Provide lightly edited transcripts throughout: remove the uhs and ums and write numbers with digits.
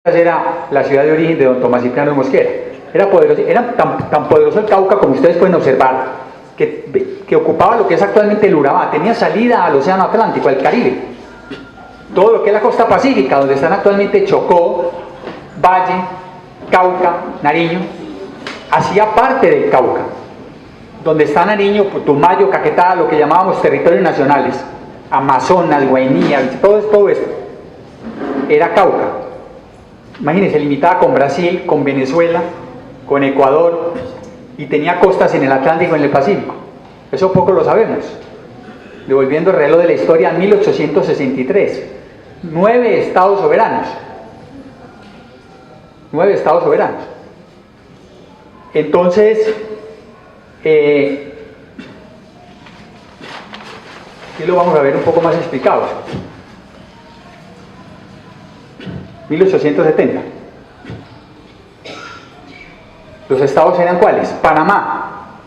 era la ciudad de origen de don Tomás Cipriano de Mosquera. Era tan poderoso el Cauca, como ustedes pueden observar, que ocupaba lo que es actualmente el Urabá, tenía salida al Océano Atlántico, al Caribe. Todo lo que es la costa pacífica, donde están actualmente Chocó, Valle, Cauca, Nariño, hacía parte del Cauca. Donde está Nariño, Putumayo, Caquetá, lo que llamábamos territorios nacionales, Amazonas, Guainía, todo esto, era Cauca. Imagínense, limitaba con Brasil, con Venezuela, con Ecuador, y tenía costas en el Atlántico y en el Pacífico. Eso poco lo sabemos. Devolviendo el reloj de la historia a 1863. 9 estados soberanos. 9 estados soberanos. Entonces, aquí lo vamos a ver un poco más explicado. 1870. Los estados eran ¿cuáles? Panamá,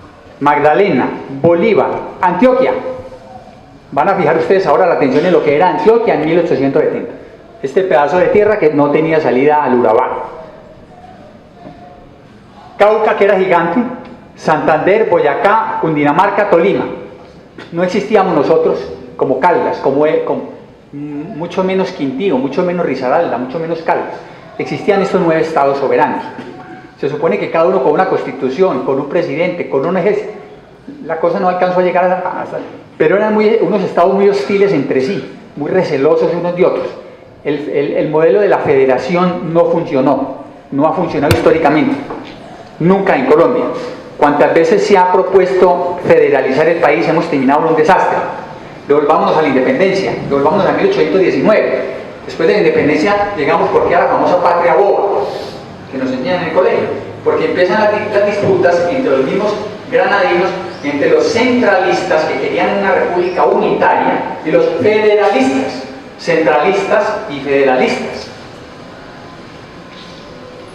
Magdalena, Bolívar, Antioquia. Van a fijar ustedes ahora la atención en lo que era Antioquia en 1870. Este pedazo de tierra que no tenía salida al Urabá. Cauca, que era gigante, Santander, Boyacá, Cundinamarca, Tolima. No existíamos nosotros como Caldas, como mucho menos Quintío, mucho menos Risaralda, mucho menos Caldas. Existían estos 9 estados soberanos. Se supone que cada uno con una constitución, con un presidente, con un ejército. La cosa no alcanzó a llegar hasta... Pero eran unos estados muy hostiles entre sí, muy recelosos unos de otros. El modelo de la federación no funcionó, no ha funcionado históricamente, nunca en Colombia. Cuantas veces se ha propuesto federalizar el país hemos terminado en un desastre. Devolvámonos a la independencia, devolvámonos a 1819. Después de la independencia llegamos porque a la famosa patria boba, que nos enseñan en el colegio, porque empiezan las disputas entre los mismos granadinos, entre los centralistas que querían una república unitaria y los federalistas, centralistas y federalistas.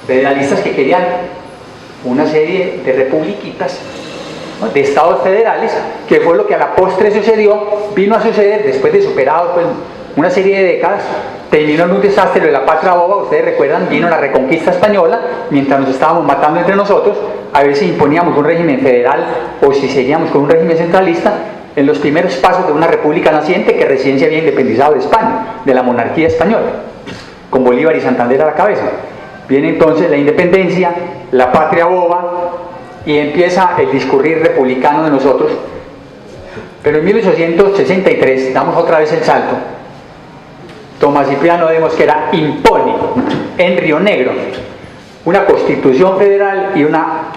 Federalistas que querían una serie de republiquitas, ¿no?, de estados federales, que fue lo que a la postre vino a suceder después de superado pues, una serie de décadas. Terminó en un desastre de la patria boba. Ustedes recuerdan, vino la reconquista española, mientras nos estábamos matando entre nosotros, a ver si imponíamos un régimen federal o si seguíamos con un régimen centralista, en los primeros pasos de una república naciente que recién se había independizado de España, de la monarquía española, con Bolívar y Santander a la cabeza. Viene entonces la independencia, la patria boba, y empieza el discurrir republicano de nosotros. Pero en 1863 damos otra vez el salto. Tomás Cipriano de Mosquera impone en Río Negro una constitución federal y una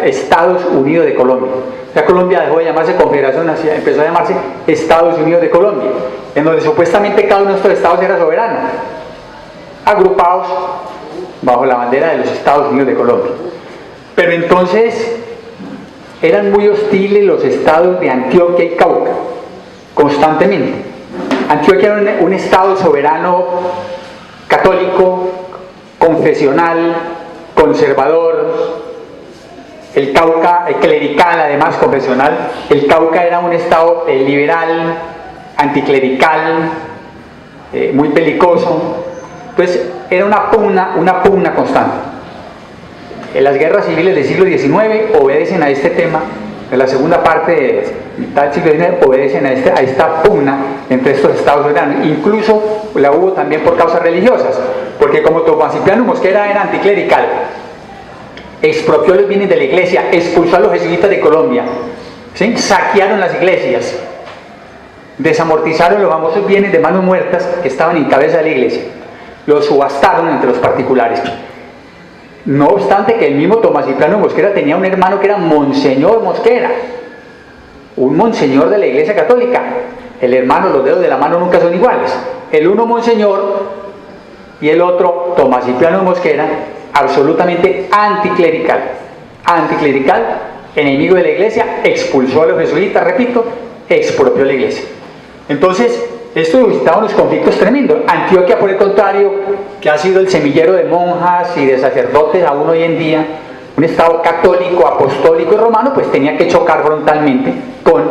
Estados Unidos de Colombia. O sea, Colombia dejó de llamarse Confederación Nacional, empezó a llamarse Estados Unidos de Colombia, en donde supuestamente cada uno de estos estados era soberano, agrupados bajo la bandera de los Estados Unidos de Colombia. Pero entonces eran muy hostiles los estados de Antioquia y Cauca, constantemente. Antioquia era un estado soberano, católico, confesional, conservador. El Cauca, clerical, además confesional. El Cauca era un estado liberal, anticlerical, muy belicoso. Entonces era una pugna constante. Las guerras civiles del siglo XIX obedecen a este tema. En la segunda parte de mitad del siglo XIX obedecen a esta pugna entre estos estados soberanos. Incluso la hubo también por causas religiosas, porque como Tomás Cipriano Mosquera era anticlerical, expropió los bienes de la iglesia, expulsó a los jesuitas de Colombia, ¿sí?, saquearon las iglesias, desamortizaron los famosos bienes de manos muertas que estaban en cabeza de la iglesia, los subastaron entre los particulares. No obstante que el mismo Tomás Cipriano Mosquera tenía un hermano que era Monseñor Mosquera, un monseñor de la Iglesia Católica. El hermano, los dedos de la mano nunca son iguales. El uno Monseñor y el otro Tomás Cipriano Mosquera, absolutamente anticlerical. Anticlerical, enemigo de la Iglesia, expulsó a los jesuitas, repito, expropió la Iglesia. Entonces, esto suscitaba unos conflictos tremendos. Antioquia, por el contrario, que ha sido el semillero de monjas y de sacerdotes aún hoy en día, un estado católico, apostólico y romano, pues tenía que chocar frontalmente con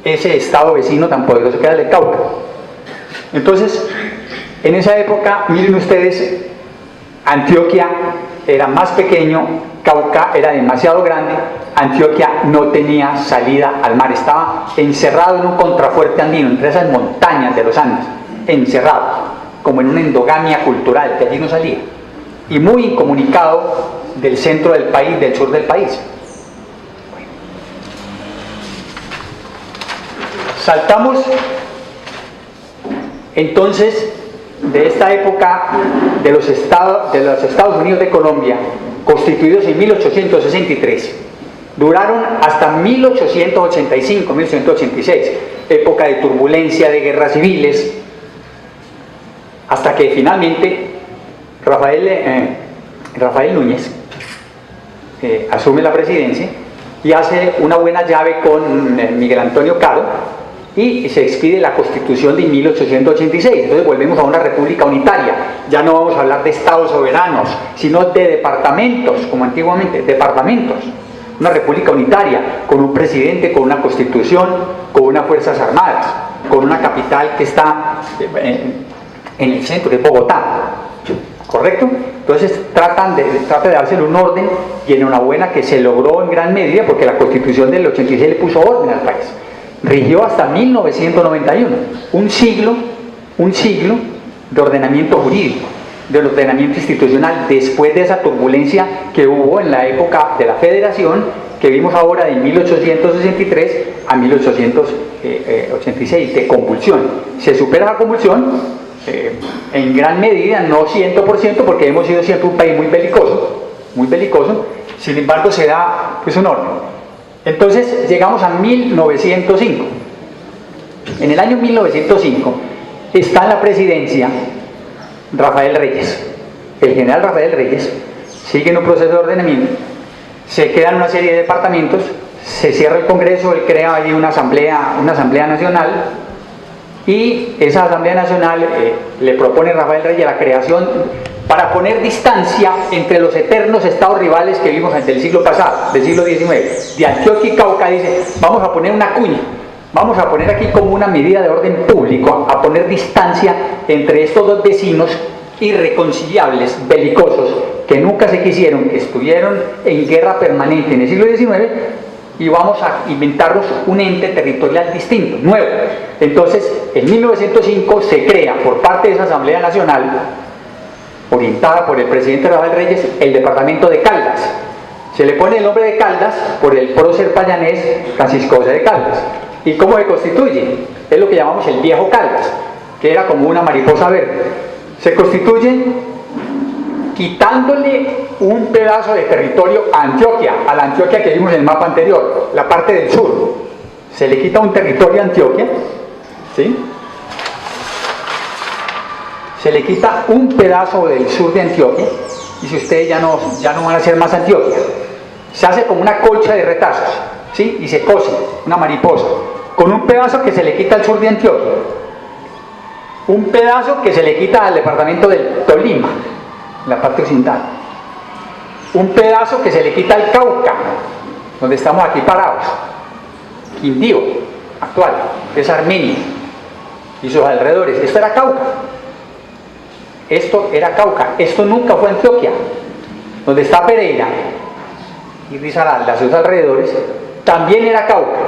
ese estado vecino tan poderoso que era el de Cauca. Entonces, En esa época, miren ustedes, Antioquia era más pequeño, Cauca era demasiado grande, Antioquia no tenía salida al mar, estaba encerrado en un contrafuerte andino, entre esas montañas de los Andes, encerrado, como en una endogamia cultural, que allí no salía, y muy incomunicado del centro del país, del sur del país. Saltamos entonces de esta época de los Estados Unidos de Colombia, constituidos en 1863, duraron hasta 1885, 1886, época de turbulencia, de guerras civiles, hasta que finalmente Rafael Núñez asume la presidencia y hace una buena llave con Miguel Antonio Caro, y se expide la Constitución de 1886. Entonces volvemos a una república unitaria. Ya no vamos a hablar de estados soberanos, sino de departamentos, como antiguamente, departamentos. Una república unitaria, con un presidente, con una constitución, con unas fuerzas armadas, con una capital que está en el centro, que es Bogotá. ¿Correcto? Entonces trata de dársele un orden, y enhorabuena que se logró en gran medida, porque la Constitución del 86 le puso orden al país. Rigió hasta 1991, un siglo de ordenamiento jurídico, del ordenamiento institucional, después de esa turbulencia que hubo en la época de la Federación, que vimos ahora de 1863 a 1886, de convulsión. Se supera la convulsión, en gran medida, no 100%, porque hemos sido siempre un país muy belicoso, sin embargo se da pues un orden. Entonces llegamos a 1905. En el año 1905 está en la presidencia Rafael Reyes. El general Rafael Reyes sigue en un proceso de ordenamiento, se quedan una serie de departamentos, se cierra el Congreso, él crea allí una asamblea nacional, y esa Asamblea Nacional le propone a Rafael Reyes la creación, para poner distancia entre los eternos estados rivales que vimos del siglo pasado, del siglo XIX, de Antioquia y Cauca. Dice, vamos a poner una cuña, vamos a poner aquí como una medida de orden público, a poner distancia entre estos dos vecinos irreconciliables, belicosos, que nunca se quisieron, que estuvieron en guerra permanente en el siglo XIX, y vamos a inventarnos un ente territorial distinto, nuevo. Entonces, en 1905 se crea por parte de esa Asamblea Nacional, orientada por el presidente Rafael Reyes, el departamento de Caldas. Se le pone el nombre de Caldas por el prócer payanés Francisco José de Caldas. ¿Y cómo se constituye? Es lo que llamamos el viejo Caldas, que era como una mariposa verde. Se constituye quitándole un pedazo de territorio a Antioquia, a la Antioquia que vimos en el mapa anterior, la parte del sur. Se le quita un territorio a Antioquia, ¿sí? Se le quita un pedazo del sur de Antioquia, y si ustedes ya no van a ser más Antioquia, se hace como una colcha de retazos, ¿sí? Y se cose, una mariposa, con un pedazo que se le quita al sur de Antioquia, un pedazo que se le quita al departamento del Tolima, la parte occidental, un pedazo que se le quita al Cauca, donde estamos aquí parados, Quindío, actual, es Armenia, y sus alrededores. Esto era Cauca. Esto era Cauca, esto nunca fue Antioquia. Donde está Pereira y Risaralda, sus alrededores, también era Cauca.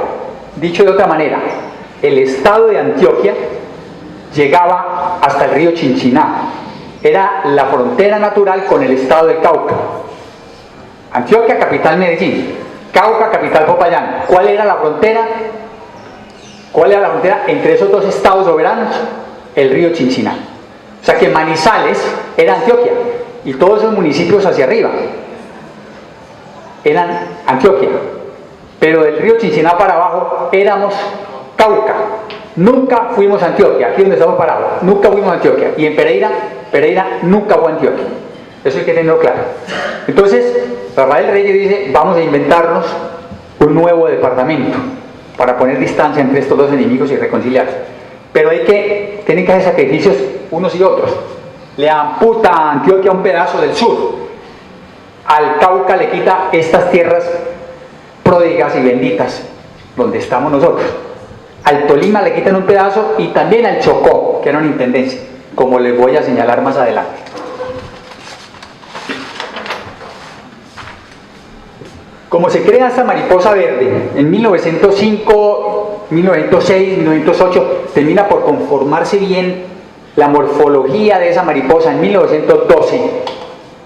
Dicho de otra manera, el estado de Antioquia llegaba hasta el río Chinchiná, era la frontera natural con el estado de Cauca. Antioquia, capital Medellín; Cauca, capital Popayán. ¿Cuál era la frontera? ¿Cuál era la frontera entre esos dos estados soberanos? El río Chinchiná. O sea que Manizales era Antioquia, y todos esos municipios hacia arriba eran Antioquia, pero del río Chinchiná para abajo éramos Cauca. Nunca fuimos a Antioquia, aquí donde estamos parados, nunca fuimos a Antioquia. Y en Pereira nunca fue a Antioquia. Eso hay que tenerlo claro. Entonces, Rafael Reyes dice, vamos a inventarnos un nuevo departamento para poner distancia entre estos dos enemigos y reconciliarse. Pero tienen que hacer sacrificios unos y otros. Le amputa a Antioquia un pedazo del sur. Al Cauca le quita estas tierras pródigas y benditas donde estamos nosotros. Al Tolima le quitan un pedazo, y también al Chocó, que era una intendencia. como les voy a señalar más adelante. Como se crea esta mariposa verde, en 1905, 1906, 1908, termina por conformarse bien la morfología de esa mariposa en 1912,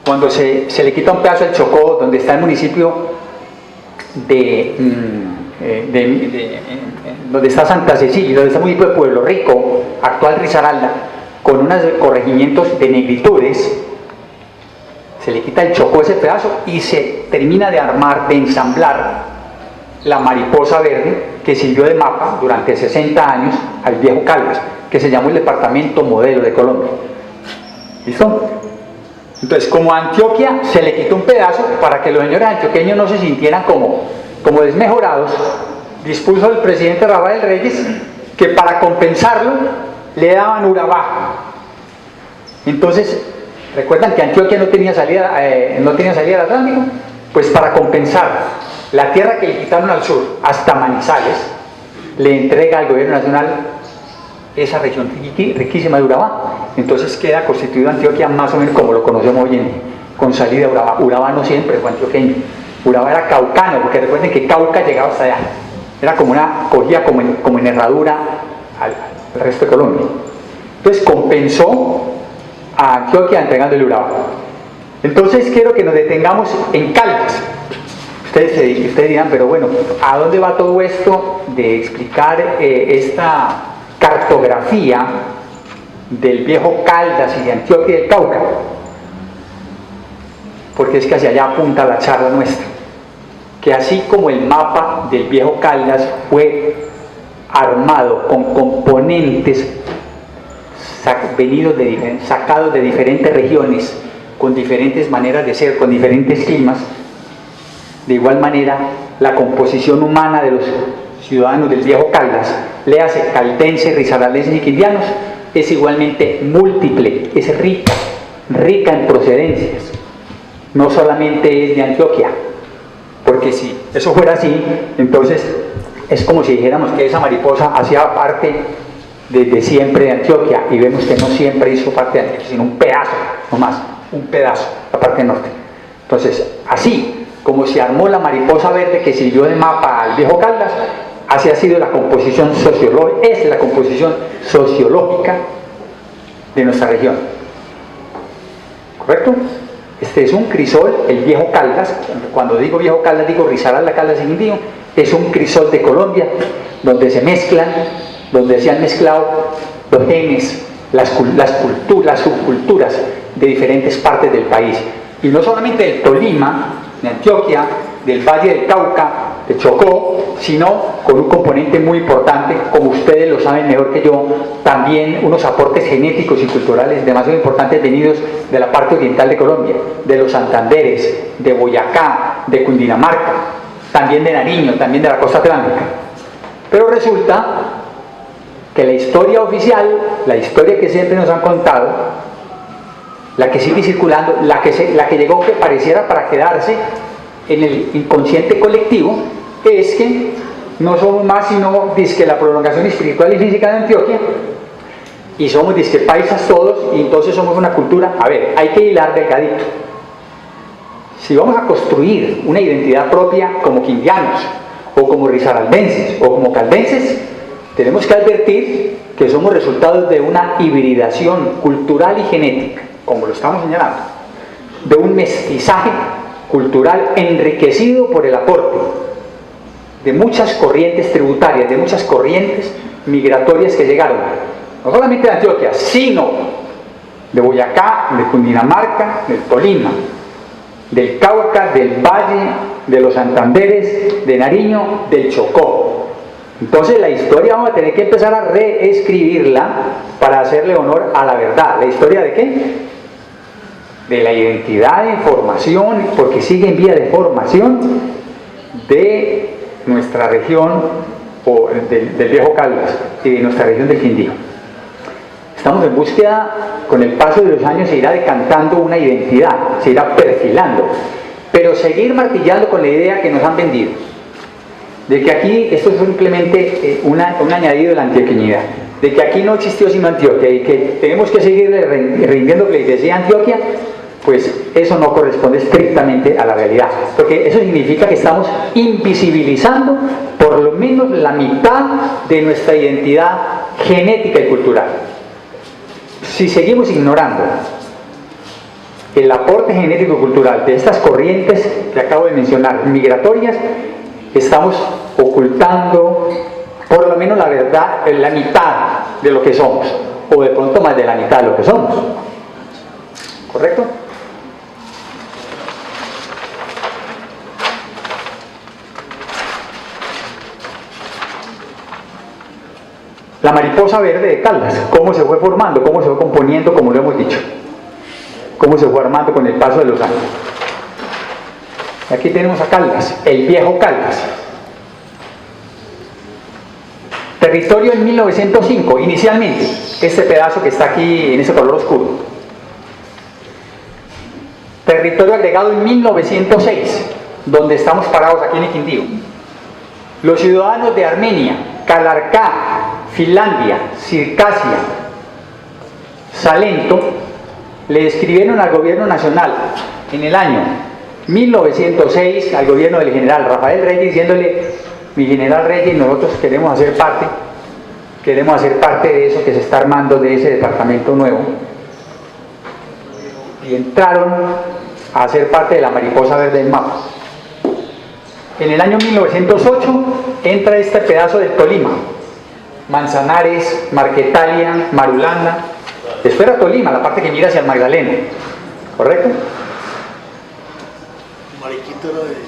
cuando se le quita un pedazo del Chocó, donde está el municipio donde está Santa Cecilia, donde está el municipio de Pueblo Rico, actual Risaralda, con unos corregimientos de negritudes. Se le quita el Chocó ese pedazo y se termina de armar, de ensamblar la mariposa verde que sirvió de mapa durante 60 años al viejo Caldas, que se llamó el departamento modelo de Colombia. ¿Listo? Entonces, como a Antioquia se le quitó un pedazo para que los señores antioqueños no se sintieran como desmejorados, dispuso el presidente Rafael Reyes que para compensarlo le daban Urabá. Entonces, ¿recuerdan que Antioquia no tenía salida al Atlántico? Pues para compensar la tierra que le quitaron al sur hasta Manizales, le entrega al gobierno nacional esa región riquísima de Urabá. Entonces queda constituido Antioquia más o menos como lo conocemos hoy en día, con salida a Urabá. Urabá no siempre fue antioqueño, Urabá era caucano, porque recuerden que Cauca llegaba hasta allá, era como cogía como en herradura al resto de Colombia. Entonces compensó a Antioquia entregándole Urabá. Entonces quiero que nos detengamos en Caldas. Ustedes dirán, pero bueno, ¿a dónde va todo esto de explicar esta cartografía del viejo Caldas y de Antioquia y del Cauca? Porque es que hacia allá apunta la charla nuestra, que así como el mapa del viejo Caldas fue armado con componentes sacados de diferentes regiones, con diferentes maneras de ser, con diferentes climas, de igual manera la composición humana de los ciudadanos del viejo Caldas, léase caldenses, risaraldenses y quindianos, es igualmente múltiple, es rica en procedencias, no solamente es de Antioquia, porque si eso fuera así, entonces es como si dijéramos que esa mariposa hacía parte desde siempre de Antioquia, y vemos que no siempre hizo parte de Antioquia, sino un pedazo, no más, un pedazo, la parte norte. Entonces, así como se armó la mariposa verde que sirvió de mapa al viejo Caldas, así ha sido la composición sociológica, es la composición sociológica de nuestra región. ¿Correcto? Este es un crisol, el viejo Caldas. Cuando digo viejo Caldas, digo Risaralda, Caldas y Quindío. Es un crisol de Colombia, donde se mezclan, donde se han mezclado los genes, las subculturas de diferentes partes del país. Y no solamente del Tolima, de Antioquia, del Valle del Cauca, de Chocó, sino con un componente muy importante, como ustedes lo saben mejor que yo, también unos aportes genéticos y culturales demasiado importantes venidos de la parte oriental de Colombia, de los Santanderes, de Boyacá, de Cundinamarca, también de Nariño, también de la costa atlántica. Pero resulta que la historia oficial, la historia que siempre nos han contado, la que sigue circulando, la que llegó que pareciera para quedarse en el inconsciente colectivo, es que no somos más sino disque la prolongación espiritual y física de Antioquia, y somos disque paisas todos, y entonces somos una cultura. A ver, hay que hilar delgadito. Si vamos a construir una identidad propia como quindianos, o como risaraldenses, o como caldenses, tenemos que advertir que somos resultados de una hibridación cultural y genética, como lo estamos señalando, de un mestizaje cultural enriquecido por el aporte de muchas corrientes tributarias, de muchas corrientes migratorias que llegaron, no solamente de Antioquia, sino de Boyacá, de Cundinamarca, del Tolima, del Cauca, del Valle, de los Santanderes, de Nariño, del Chocó. Entonces la historia vamos a tener que empezar a reescribirla para hacerle honor a la verdad. ¿La historia de qué? De la identidad de formación, porque sigue en vía de formación, de nuestra región o del viejo Caldas y de nuestra región del Quindío. Estamos en búsqueda, con el paso de los años se irá decantando una identidad, se irá perfilando, pero seguir martillando con la idea que nos han vendido, de que aquí esto es simplemente un añadido de la antioqueñidad. de que aquí no existió sino Antioquia y que tenemos que seguir rindiendo pleitesía a Antioquia, pues eso no corresponde estrictamente a la realidad, porque eso significa que estamos invisibilizando por lo menos la mitad de nuestra identidad genética y cultural. Si seguimos ignorando el aporte genético y cultural de estas corrientes que acabo de mencionar, migratorias, estamos ocultando por lo menos la verdad, la mitad de lo que somos, o de pronto más de la mitad de lo que somos. ¿Correcto? La mariposa verde de Caldas, cómo se fue formando, cómo se fue componiendo, como lo hemos dicho, cómo se fue armando con el paso de los años. Aquí tenemos a Caldas, el viejo Caldas. Territorio en 1905, inicialmente, este pedazo que está aquí en ese color oscuro. Territorio agregado en 1906, donde estamos parados aquí en el Quindío. Los ciudadanos de Armenia, Calarcá, Finlandia, Circasia, Salento, le escribieron al gobierno nacional en el año 1906, al gobierno del general Rafael Reyes, diciéndole: mi general Reyes, nosotros queremos hacer parte de eso que se está armando, de ese departamento nuevo. Y entraron a hacer parte de la mariposa verde del mapa. En el año 1908 entra este pedazo del Tolima, Manzanares, Marquetalia, Marulanda. Esto era Tolima, la parte que mira hacia el Magdalena, ¿correcto?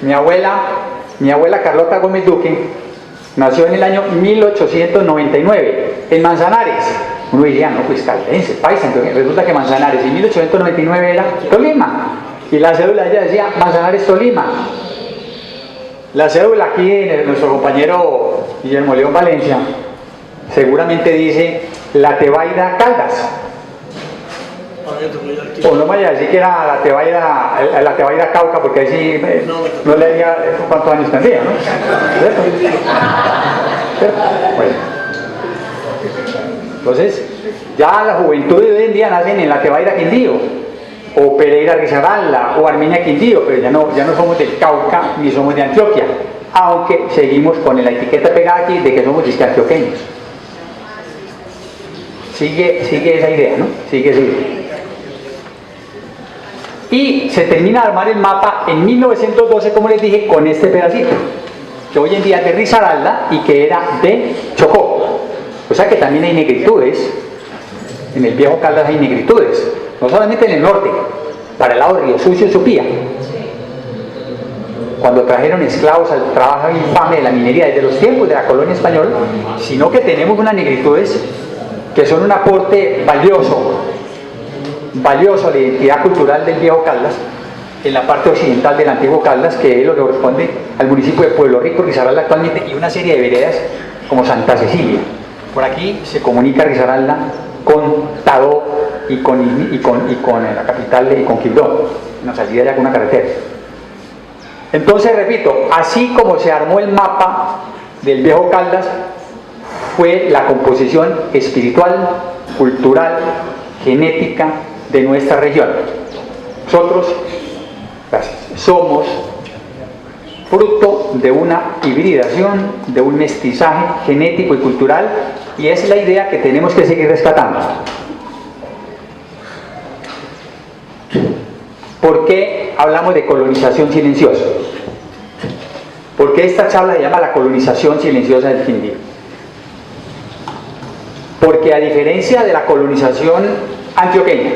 Mi abuela Carlota Gómez Duque nació en el año 1899 en Manzanares. Uno diría: no, pues caldense, paisa. Entonces resulta que Manzanares en 1899 era Tolima, y la cédula ella decía Manzanares, Tolima. La cédula aquí de nuestro compañero Guillermo León Valencia seguramente dice La Tebaida Caldas. O no me vaya a decir que era la Tebaida Cauca, porque ahí sí no le diría cuántos años tendría, ¿no? ¿Cierto? ¿Cierto? Bueno. Entonces, ya la juventud de hoy en día nacen en la Tebaida Quindío, o Pereira Risaralda, o Armenia Quindío, pero ya no somos del Cauca ni somos de Antioquia, aunque seguimos con la etiqueta pegada aquí de que somos discantioqueños. Sigue esa idea, ¿no? Sigue esa idea. Y se termina de armar el mapa en 1912, como les dije, con este pedacito, que hoy en día es de Risaralda y que era de Chocó. O sea que también hay negritudes, en el viejo Caldas hay negritudes, no solamente en el norte, para el lado de Río Sucio y Supía, cuando trajeron esclavos al trabajo infame de la minería desde los tiempos de la colonia española, sino que tenemos unas negritudes que son un aporte valioso a la identidad cultural del viejo Caldas, en la parte occidental del antiguo Caldas, que es lo que corresponde al municipio de Pueblo Rico, Risaralda actualmente, y una serie de veredas como Santa Cecilia. Por aquí se comunica Risaralda con Tadó y con la capital, y con Quibdó, nos salida ya con una carretera. Entonces, repito, así como se armó el mapa del viejo Caldas, fue la composición espiritual, cultural, genética de nuestra región. Nosotros somos fruto de una hibridación, de un mestizaje genético y cultural, y es la idea que tenemos que seguir rescatando. ¿Por qué hablamos de colonización silenciosa? ¿Por qué esta charla se llama la colonización silenciosa del Quindío? Porque a diferencia de la colonización antioqueña,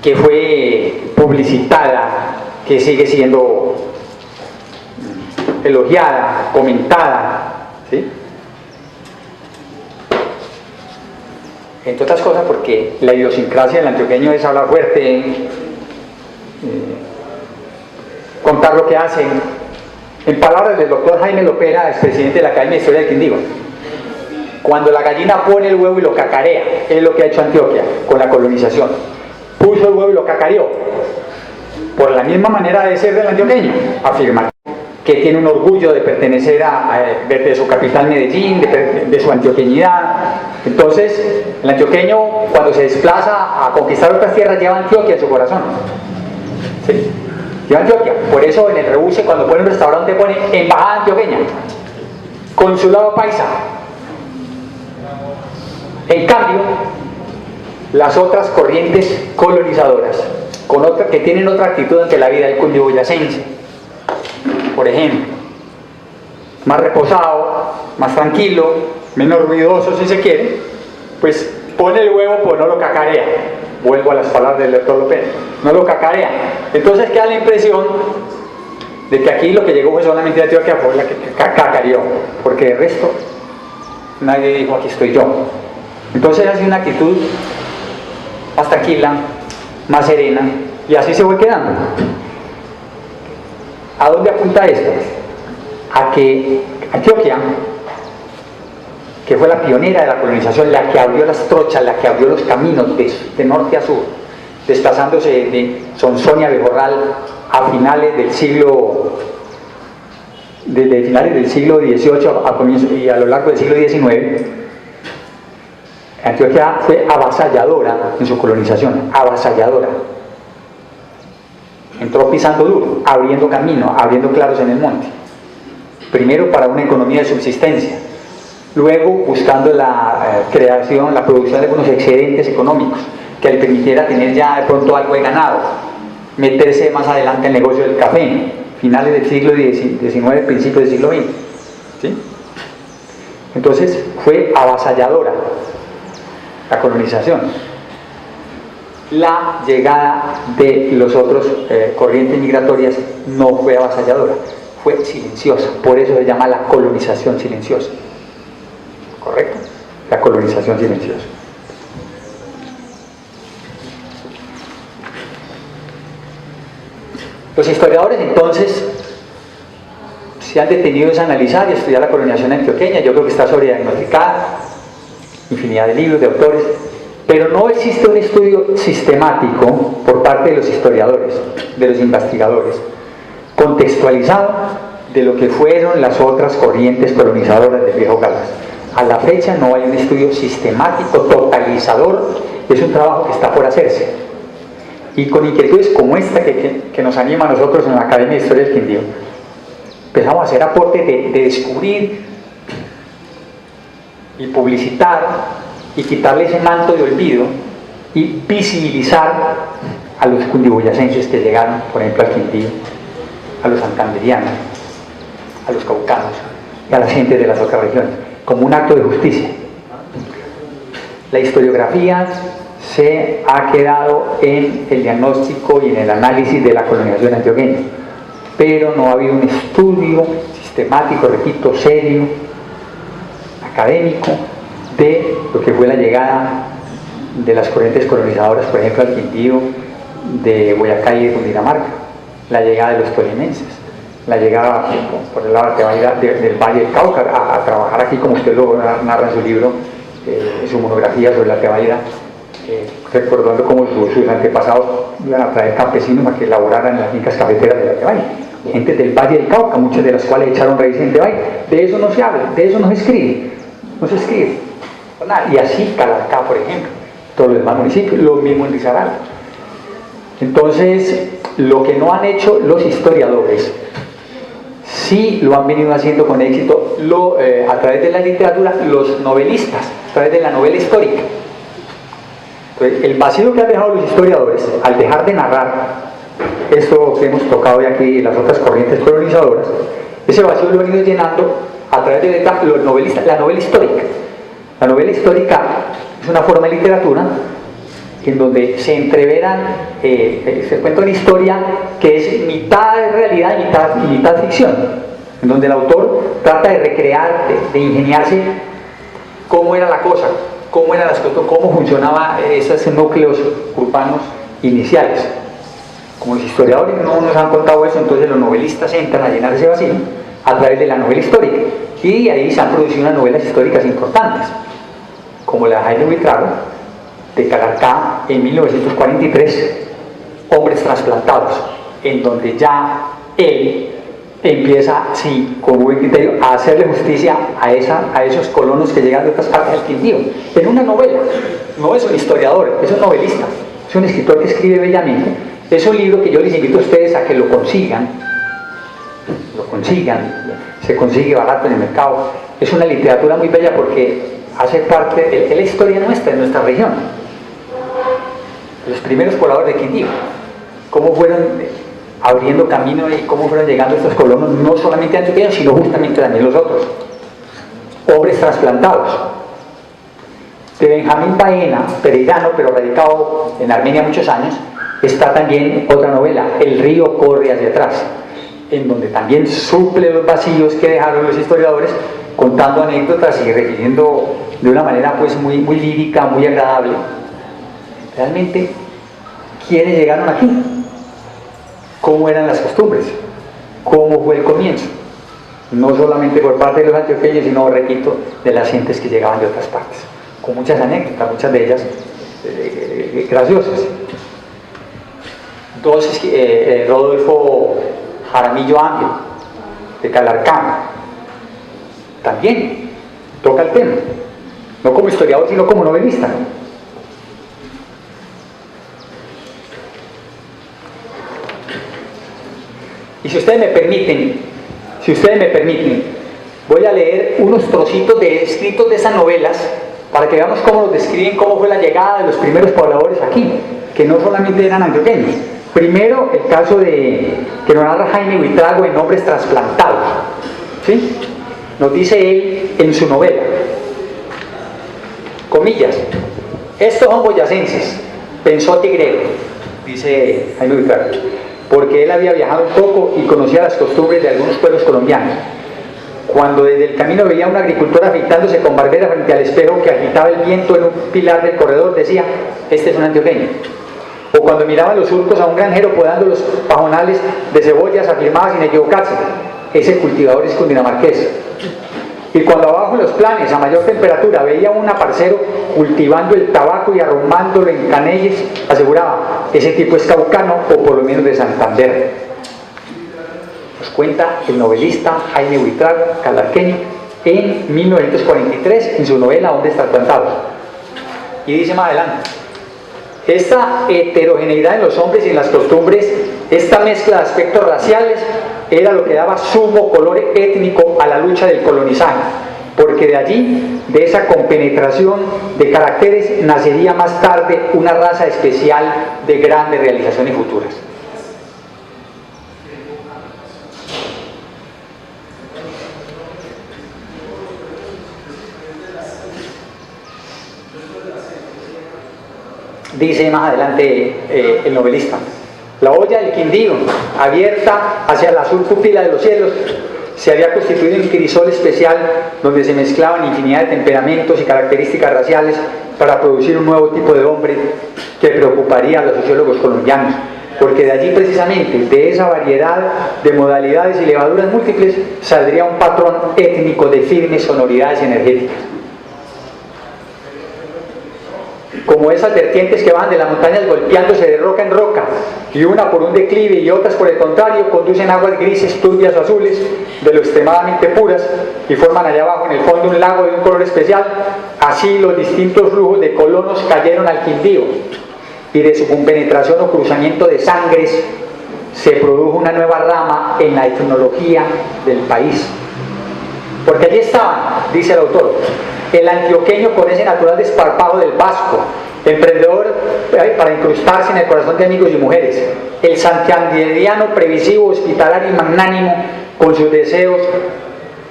que fue publicitada, que sigue siendo elogiada, comentada, ¿sí? Entre otras cosas porque la idiosincrasia del antioqueño es hablar fuerte, contar lo que hacen. En palabras del doctor Jaime Lopera, expresidente de la Academia de Historia del Quindío, cuando la gallina pone el huevo y lo cacarea, es lo que ha hecho Antioquia con la colonización. puso el huevo y lo cacareó. Por la misma manera de ser del antioqueño, afirma que tiene un orgullo de pertenecer de su capital Medellín, de su antioqueñidad. Entonces, el antioqueño, cuando se desplaza a conquistar otras tierras, lleva Antioquia en su corazón. ¿Sí? Lleva Antioquia. Por eso en el rebuse, cuando pone un restaurante, pone embajada antioqueña, consulado paisa. En cambio, las otras corrientes colonizadoras, que tienen otra actitud ante la vida, el cundiboyacense, por ejemplo, más reposado, más tranquilo, menos ruidoso si se quiere, pues pone el huevo, pues no lo cacarea. Vuelvo a las palabras del doctor López, no lo cacarea. Entonces queda la impresión de que aquí lo que llegó fue solamente a Antioquia, fue la que cacareó, porque el resto nadie dijo aquí estoy yo. Entonces ha sido una actitud más tranquila, más serena, y así se fue quedando. ¿A dónde apunta esto? A que Antioquia, que fue la pionera de la colonización, la que abrió las trochas, la que abrió los caminos de norte a sur, desplazándose de Sonsonia a Bejorral a finales del siglo, desde finales del siglo XVIII a comienzo, y a lo largo del siglo XIX, Antioquia fue avasalladora en su colonización, avasalladora. Entró pisando duro, abriendo camino, abriendo claros en el monte. Primero para una economía de subsistencia, luego buscando la creación, la producción de algunos excedentes económicos que le permitiera tener ya de pronto algo de ganado, meterse más adelante en el negocio del café, finales del siglo XIX, principios del siglo XX. ¿Sí? Entonces fue avasalladora la colonización. La llegada de los otros corrientes migratorias no fue avasalladora, fue silenciosa, por eso se llama la colonización silenciosa. ¿Correcto? La colonización silenciosa. Los historiadores entonces se han detenido a analizar y estudiar la colonización antioqueña. Yo creo que está sobrediagnosticada, infinidad de libros, de autores, pero no existe un estudio sistemático por parte de los historiadores, de los investigadores, contextualizado de lo que fueron las otras corrientes colonizadoras del Viejo Caldas. A la fecha no hay un estudio sistemático, totalizador, es un trabajo que está por hacerse. Y con inquietudes como esta que nos anima a nosotros en la Academia de Historia del Quindío, empezamos a hacer aportes de descubrir y publicitar y quitarle ese manto de olvido y visibilizar a los cundiboyacenses que llegaron, por ejemplo, al Quindío, a los santanderianos, a los caucanos y a la gente de las otras regiones, como un acto de justicia. La historiografía se ha quedado en el diagnóstico y en el análisis de la colonización antioqueña, pero no ha habido un estudio sistemático, repito, serio, académico, de lo que fue la llegada de las corrientes colonizadoras, por ejemplo, al Quindío, de Boyacá y de Cundinamarca, la llegada de los tolimenses, la llegada por el lado del Valle del Cauca a trabajar aquí, como usted lo narra en su libro, en su monografía sobre la Tebaida, recordando cómo sus antepasados iban a traer campesinos a que elaboraran en las fincas cafeteras de la Tebaida, gente del Valle del Cauca, muchas de las cuales echaron raíces en Tebaida. De eso no se habla, de eso no se escribe, y así Calarcá, por ejemplo, todos los demás municipios, lo mismo en Risaralda. Entonces, lo que no han hecho los historiadores, sí lo han venido haciendo con éxito a través de la literatura, los novelistas, a través de la novela histórica. Entonces, el vacío que han dejado los historiadores, al dejar de narrar esto que hemos tocado hoy aquí, las otras corrientes colonizadoras, ese vacío lo han ido llenando a través de los novelistas, la novela histórica. La novela histórica es una forma de literatura en donde se entreveran, se cuenta una historia que es mitad realidad y mitad ficción, en donde el autor trata de recrear, de ingeniarse cómo era la cosa, cómo eran las cosas, cómo funcionaban esos núcleos urbanos iniciales. Como los historiadores no nos han contado eso, entonces los novelistas entran a llenar ese vacío a través de la novela histórica, y ahí se han producido unas novelas históricas importantes, como la de Jaime Buitrago, de Calarcá en 1943, Hombres Trasplantados, en donde ya él empieza, sí, con buen criterio, a hacerle justicia a esos colonos que llegan de otras partes del Quindío, en una novela. No es un historiador, es un novelista, es un escritor que escribe bellamente. Es un libro que yo les invito a ustedes a que lo consigan, se consigue barato en el mercado. Es una literatura muy bella porque hace parte de la historia nuestra, de nuestra región. Los primeros pobladores de Quindío, cómo fueron abriendo camino y cómo fueron llegando estos colonos, no solamente antioqueños, sino justamente también los otros. Hombres Trasplantados, de Benjamín Baena, pereirano, pero radicado en Armenia muchos años. Está también otra novela, El río corre hacia atrás, en donde también suple los vacíos que dejaron los historiadores, contando anécdotas y refiriendo de una manera pues muy lírica, muy agradable. Realmente, ¿quiénes llegaron aquí? ¿Cómo eran las costumbres? ¿Cómo fue el comienzo? No solamente por parte de los antioqueños, sino, repito, de las gentes que llegaban de otras partes, con muchas anécdotas, muchas de ellas graciosas. Rodolfo Jaramillo Ángel, de Calarcá, también toca el tema, no como historiador, sino como novelista. Y si ustedes me permiten, voy a leer unos trocitos de escritos de esas novelas para que veamos cómo los describen, cómo fue la llegada de los primeros pobladores aquí, que no solamente eran antioqueños. Primero, el caso que nos narra Jaime Buitrago en Hombres Trasplantados, ¿sí? Nos dice él en su novela, comillas, estos son boyacenses, pensó Tigrero, dice Jaime Buitrago, porque él había viajado un poco y conocía las costumbres de algunos pueblos colombianos. Cuando desde el camino veía a un agricultor afeitándose con barbera frente al espejo que agitaba el viento en un pilar del corredor, decía, este es un antioqueño. O cuando miraba los surcos a un granjero podando los pajonales de cebollas, afirmaba sin equivocarse, ese cultivador es cundinamarqués. Y cuando abajo en los planes, a mayor temperatura, veía a un aparcero cultivando el tabaco y arrumándolo en canelles, aseguraba, ese tipo es caucano o por lo menos de Santander. Nos cuenta el novelista Jaime Buitrago, calarqueño, en 1943, en su novela Hombres Trasplantados. Y dice más adelante, esta heterogeneidad en los hombres y en las costumbres, esta mezcla de aspectos raciales, era lo que daba sumo color étnico a la lucha del colonizaje, porque de allí, de esa compenetración de caracteres, nacería más tarde una raza especial de grandes realizaciones futuras. Dice más adelante el novelista, la olla del Quindío, abierta hacia la azul pupila de los cielos, se había constituido en crisol especial donde se mezclaban infinidad de temperamentos y características raciales para producir un nuevo tipo de hombre que preocuparía a los sociólogos colombianos, porque de allí precisamente, de esa variedad de modalidades y levaduras múltiples, saldría un patrón étnico de firmes sonoridades energéticas. Como esas vertientes que van de las montañas golpeándose de roca en roca, y una por un declive y otras por el contrario conducen aguas grises, turbias o azules, de lo extremadamente puras, y forman allá abajo en el fondo un lago de un color especial, así los distintos flujos de colonos cayeron al Quindío, y de su compenetración o cruzamiento de sangres se produjo una nueva rama en la etnología del país. Porque allí estaban, dice el autor, el antioqueño con ese natural desparpajo del vasco, emprendedor para incrustarse en el corazón de amigos y mujeres, el santanderiano previsivo, hospitalario y magnánimo con sus deseos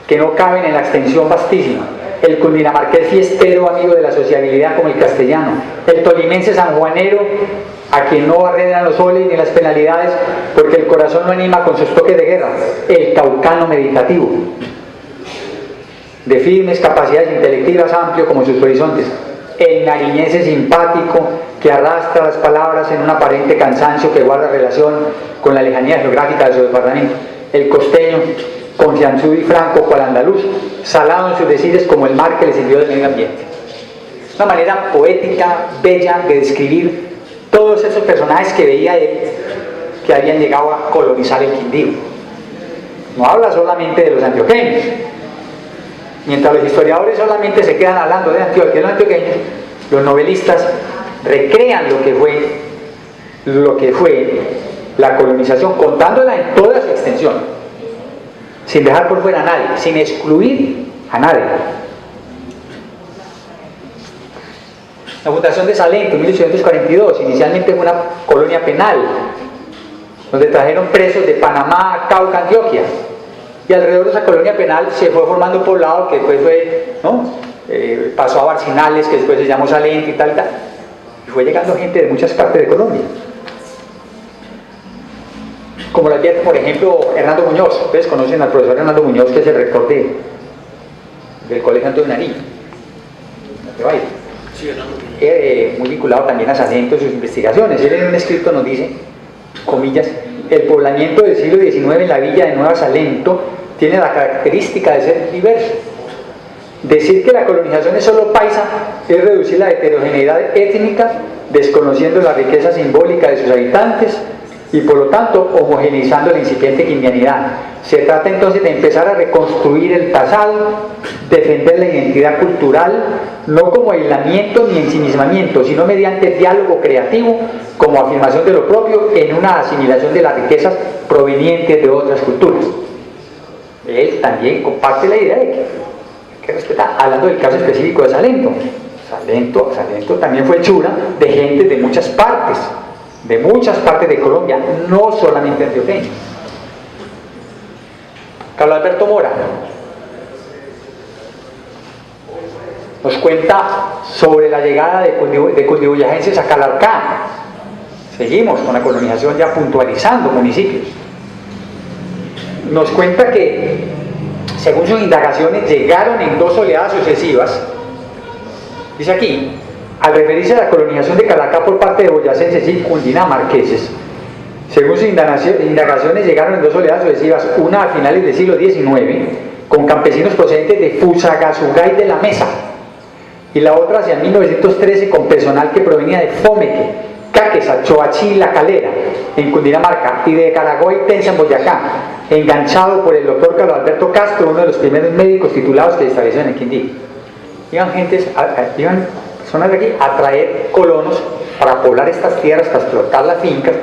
que no caben en la extensión vastísima, el cundinamarqués fiestero, amigo de la sociabilidad como el castellano, el tolimense sanjuanero a quien no arreglan los soles ni las penalidades porque el corazón no anima con sus toques de guerra, el caucano meditativo, de firmes capacidades intelectivas, amplio como sus horizontes, el nariñense simpático que arrastra las palabras en un aparente cansancio que guarda relación con la lejanía geográfica de su departamento, el costeño confianzudo y franco cual andaluz, salado en sus decides como el mar que le sirvió del medio ambiente. una manera poética, bella de describir todos esos personajes que veía él que habían llegado a colonizar el Quindío. No habla solamente de los antioqueños. Mientras los historiadores solamente se quedan hablando de Antioquia y los antioqueños, los novelistas recrean lo que fue la colonización, contándola en toda su extensión, sin dejar por fuera a nadie, sin excluir a nadie. La fundación de Salento en 1842, inicialmente fue una colonia penal, donde trajeron presos de Panamá, Cauca, Antioquia, y alrededor de esa colonia penal se fue formando un poblado que después fue, pasó a Barcinales, que después se llamó Salento y tal, y fue llegando gente de muchas partes de Colombia, como la que, por ejemplo, Hernando Muñoz. Ustedes conocen al profesor Hernando Muñoz, que es el rector del Colegio Antonio Nariño, de Valle. Muy vinculado también a Salento en sus investigaciones. Él en un escrito nos dice, comillas, el poblamiento del siglo XIX en la villa de Nueva Salento tiene la característica de ser diverso. Decir que la colonización es solo paisa es reducir la heterogeneidad étnica, desconociendo la riqueza simbólica de sus habitantes y por lo tanto homogeneizando la incipiente quindianidad. Se trata entonces de empezar a reconstruir el pasado, defender la identidad cultural, no como aislamiento ni ensimismamiento, sino mediante diálogo creativo, como afirmación de lo propio en una asimilación de las riquezas provenientes de otras culturas. Él también comparte la idea de que hay que respetar, hablando del caso específico de Salento. Salento también fue hechura de gente de muchas partes de Colombia, no solamente antioqueños. Carlos Alberto Mora nos cuenta sobre la llegada de cundiboyacenses a Calarcá. Seguimos con la colonización ya puntualizando municipios. Nos cuenta que, según sus indagaciones, llegaron en 2 oleadas sucesivas. Dice aquí, al referirse a la colonización de Calarcá por parte de boyacenses y cundinamarqueses, según sus indagaciones, llegaron en 2 oleadas sucesivas, una a finales del siglo XIX, con campesinos procedentes de Fusagasugá y de la Mesa, y la otra hacia 1913 con personal que provenía de Fomeque, Caquesa, Choachí y La Calera, en Cundinamarca, y de Caraguá y Tenza, en Boyacá, enganchado por el doctor Carlos Alberto Castro, uno de los primeros médicos titulados que se establecieron en el Quindío. Iban personas de aquí a traer colonos para poblar estas tierras, para explotar las fincas.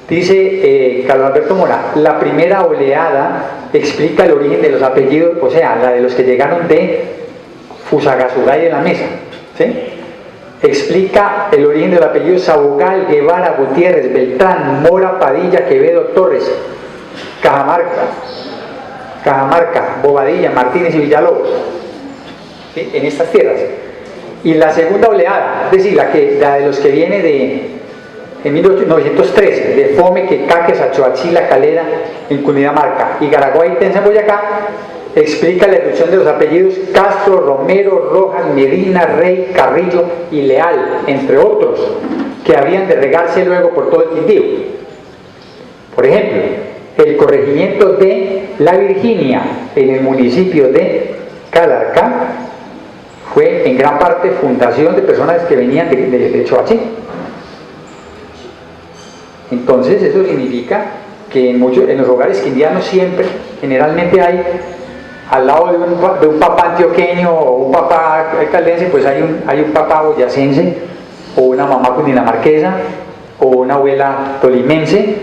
Dice Carlos Alberto Mora, la primera oleada explica el origen de los apellidos, o sea, la de los que llegaron de Fusagasugá y de la Mesa, ¿sí? Explica el origen del apellido Sabogal, Guevara, Gutiérrez, Beltrán, Mora, Padilla, Quevedo, Torres, Cajamarca, Bobadilla, Martínez y Villalobos, ¿sí? En estas tierras. Y la segunda oleada, es decir, la de los que viene en 1913, de Fomeque, Caquesa, Choachí, La Calera, en Cundinamarca, y Caraguá y Tenza, en Boyacá, explica la erupción de los apellidos Castro, Romero, Rojas, Medina, Rey, Carrillo y Leal, entre otros, que habían de regarse luego por todo el Quindío. Por ejemplo, el corregimiento de La Virginia, en el municipio de Calarcá, fue en gran parte fundación de personas que venían de Choachí. Entonces eso significa que en los hogares quindianos siempre, generalmente hay, al lado de un papá antioqueño o un papá caldense, pues hay un papá boyacense, o una mamá cundinamarquesa, o una abuela tolimense,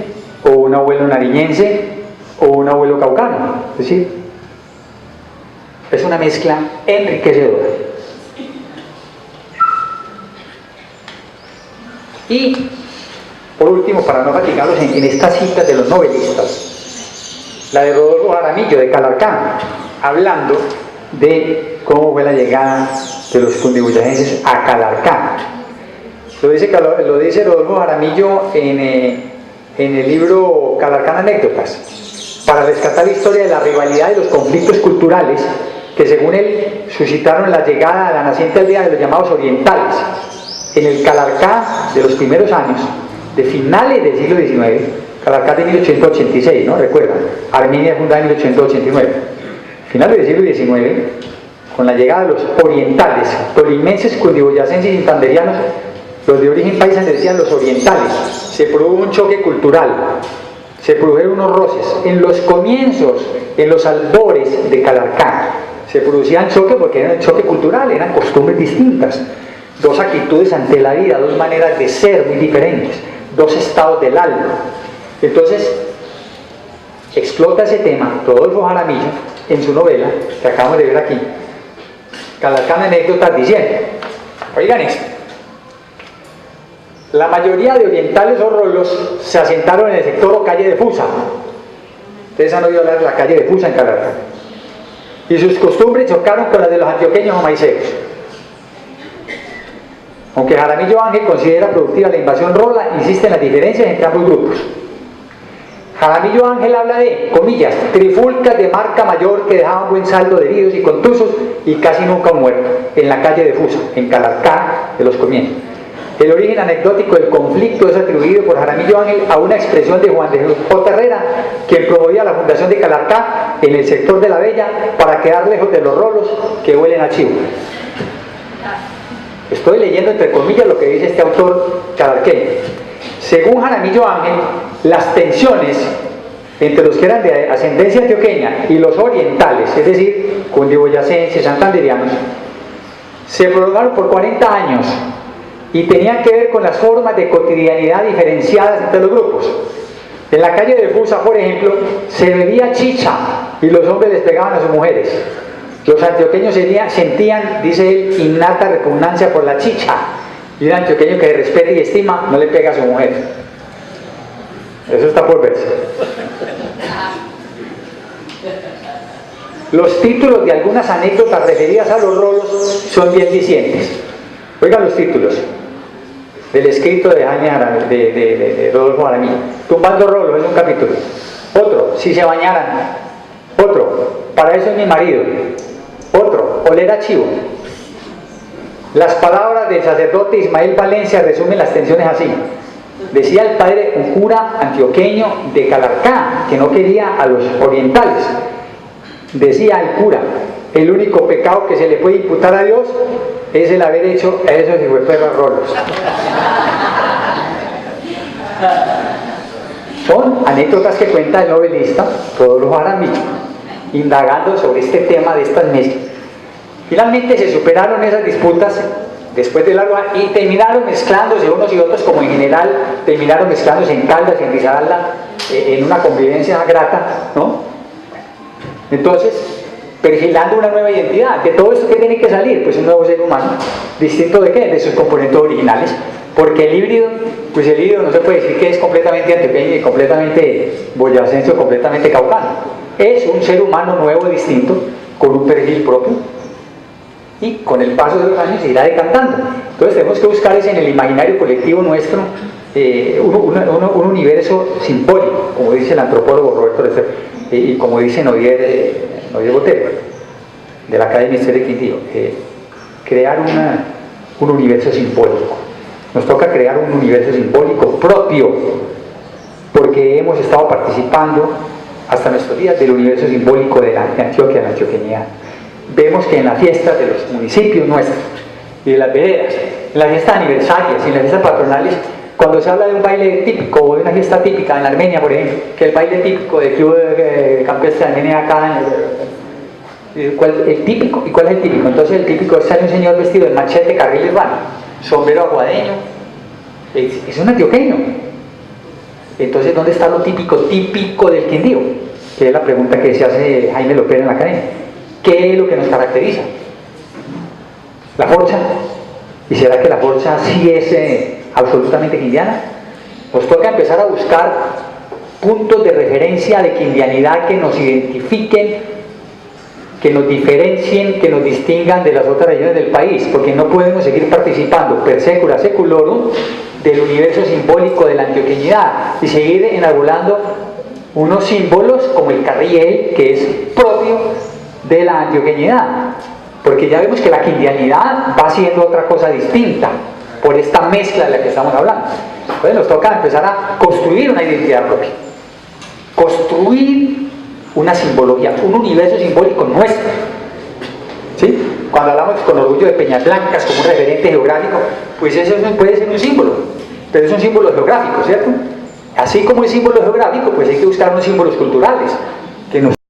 o un abuelo nariñense, o un abuelo caucano. Es decir, es una mezcla enriquecedora. Y por último, para no fatigarlos en estas citas de los novelistas, la de Rodolfo Jaramillo de Calarcá, hablando de cómo fue la llegada de los cundiboyacenses a Calarcá. Lo dice Rodolfo Jaramillo en el libro Calarcán Anécdotas, para rescatar la historia de la rivalidad y los conflictos culturales que, según él, suscitaron la llegada a la naciente aldea de los llamados orientales, en el Calarcá de los primeros años, de finales del siglo XIX, Calarcá de 1886, ¿no? Recuerdan, Armenia fundada en 1889. Finales del siglo XIX, con la llegada de los orientales, tolimenses, cundiboyacenses y santanderianos, los de origen paisa se decían los orientales, se produjo un choque cultural, se produjeron unos roces. En los comienzos, en los albores de Calarcá, se producían choques porque era un choque cultural, eran costumbres distintas, dos actitudes ante la vida, dos maneras de ser muy diferentes, dos estados del alma. Entonces, explota ese tema Rodolfo Jaramillo en su novela, que acabamos de ver aquí, Calarcá, anécdotas, diciendo, oigan esto, la mayoría de orientales o rolos se asentaron en el sector o calle de Fusa. Ustedes han oído hablar de la calle de Fusa en Calarcá. Y sus costumbres chocaron con las de los antioqueños o maiceros. Aunque Jaramillo Ángel considera productiva la invasión rola, insiste en las diferencias entre ambos grupos. Jaramillo Ángel habla de, comillas, trifulcas de marca mayor que dejaban buen saldo de heridos y contusos y casi nunca un muerto, en la calle de Fusa, en Calarcá de los comienzos. El origen anecdótico del conflicto es atribuido por Jaramillo Ángel a una expresión de Juan de J. Herrera, quien promovía la fundación de Calarcá en el sector de la Bella para quedar lejos de los rolos que huelen a chivo. Estoy leyendo entre comillas lo que dice este autor calarqueño. Según Jaramillo Ángel, las tensiones entre los que eran de ascendencia antioqueña y los orientales, es decir, cundiboyacenses, santanderianos, se prolongaron por 40 años y tenían que ver con las formas de cotidianidad diferenciadas entre los grupos. En la calle de Fusa, por ejemplo, se bebía chicha y los hombres les pegaban a sus mujeres. Los antioqueños sentían, dice él, innata repugnancia por la chicha, y un antioqueño que respeta y estima no le pega a su mujer. Eso está por verse. Los títulos de algunas anécdotas referidas a los rolos son bien dicientes. Oigan los títulos del escrito de Jaime Jaramillo, de Rodolfo Jaramillo. Tumbando rolos es un capítulo. Otro, si se bañaran. Otro, para eso es mi marido. Otro, oler a chivo. Las palabras del sacerdote Ismael Valencia resumen las tensiones así. Decía el padre, un cura antioqueño de Calarcá, que no quería a los orientales. Decía el cura, el único pecado que se le puede imputar a Dios es el haber hecho a esos hijueperros rolos. Son anécdotas que cuenta el novelista Rodolfo Jaramillo, indagando sobre este tema de estas mezclas. Finalmente se superaron esas disputas después de largo y terminaron mezclándose unos y otros, como en general terminaron mezclándose en Caldas y en Risaralda, en una convivencia grata, ¿no? Entonces, perfilando una nueva identidad. ¿De todo esto qué tiene que salir? Pues un nuevo ser humano. ¿Distinto de qué? De sus componentes originales. Porque el híbrido, pues el híbrido no se puede decir que es completamente antioqueño y completamente boyacense o completamente caucano. Es un ser humano nuevo, distinto, con un perfil propio, y con el paso de los años se irá decantando. Entonces tenemos que buscar en el imaginario colectivo nuestro un universo simbólico, como dice el antropólogo Roberto Lester, y como dice Nodier Botero, de la Academia de Quindío, crear un universo simbólico. Nos toca crear un universo simbólico propio, porque hemos estado participando hasta nuestros días del universo simbólico de Antioquia, de la antioqueñidad. Vemos que en las fiestas de los municipios nuestros y de las veredas, en las fiestas aniversarias y en las fiestas patronales, cuando se habla de un baile típico o de una fiesta típica en Armenia, por ejemplo, que el baile típico del club campestre de Armenia acá, el típico, ¿y cuál es el típico? Entonces el típico es un señor vestido de machete, carril urbano, sombrero aguadeño, es un antioqueño. Entonces, ¿dónde está lo típico del Quindío? Que es la pregunta que se hace Jaime Lopera en la academia. ¿Qué es lo que nos caracteriza? ¿La forcha? ¿Y será que la forcha sí es absolutamente quindiana? Nos toca empezar a buscar puntos de referencia de quindianidad que nos identifiquen, que nos diferencien, que nos distingan de las otras regiones del país, porque no podemos seguir participando per secula seculorum del universo simbólico de la antioqueñidad y seguir enarbolando unos símbolos como el carriel, que es propio de la antioqueñidad, porque ya vemos que la quindianidad va siendo otra cosa distinta por esta mezcla de la que estamos hablando. Entonces nos toca empezar a construir una identidad propia, construir una simbología, un universo simbólico nuestro, ¿sí? cuando hablamos con orgullo de Peñas Blancas como un referente geográfico, pues eso puede ser un símbolo, pero es un símbolo geográfico, ¿cierto? Así como el símbolo geográfico, pues hay que buscar unos símbolos culturales que nos